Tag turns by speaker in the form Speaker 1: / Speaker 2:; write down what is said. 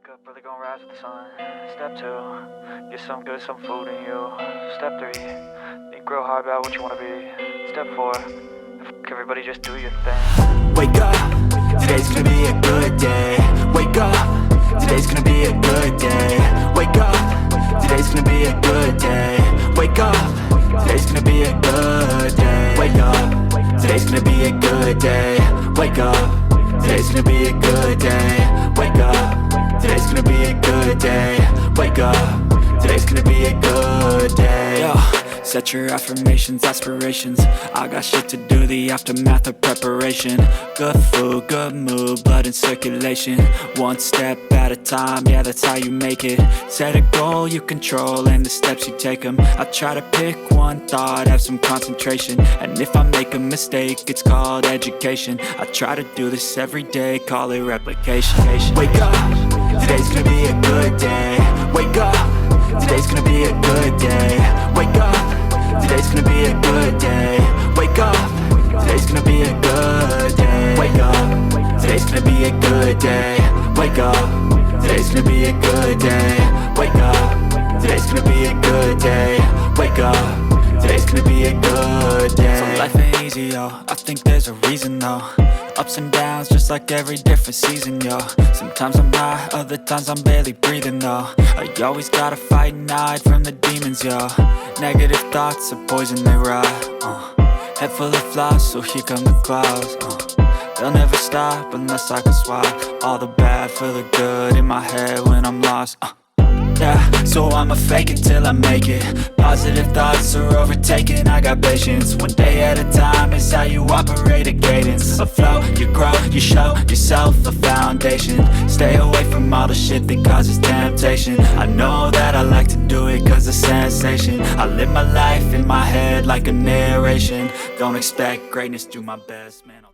Speaker 1: Wake up, really gonna rise with the sun. Step 2, get some good, some food in you. Step 3, think real hard about what you wanna be. Step 4, everybody just do your thing.
Speaker 2: Wake up, today's gonna be a good day. Wake up, today's gonna be a good day. Wake up, today's gonna be a good day. Wake up, today's gonna be a good day. Wake up, today's gonna be a good day. Wake up, today's gonna be a good day. Wake up, today's gonna be a good day. Wake up, today's gonna be a good day. Yo, set your affirmations, aspirations. I got shit to do, the aftermath of preparation. Good food, good mood, blood in circulation. One step at a time, yeah, that's how you make it. Set a goal you control and the steps you take them. I try to pick one thought, have some concentration. And if I make a mistake, it's called education. I try to do this every day, call it replication. Wake up, today's gonna be a good day. Wake up, today's gonna be a good day. Wake up, today's gonna be a good day. Wake up, today's gonna be a good day. Wake up, today's gonna be a good day. Wake up, today's gonna be a good day. Wake up, today's gonna be a good day. Wake up, today's gonna be a good day. So life ain't easy, yo, I think there's a reason though. Ups and downs, just like every different season, yo. Sometimes I'm high, other times I'm barely breathing, though. I always gotta fight and hide from the demons, yo. Negative thoughts are poison, they rot, Head full of flies, so here come the clouds, They'll never stop unless I can swap all the bad for the good in my head when I'm lost, Yeah, so I'ma fake it till I make it. Positive thoughts are overtaken, I got patience. One day at a time is how you operate a cadence. A flow, you grow, you show yourself a foundation. Stay away from all the shit that causes temptation. I know that I like to do it cause it's sensation. I live my life in my head like a narration. Don't expect greatness, do my best, man.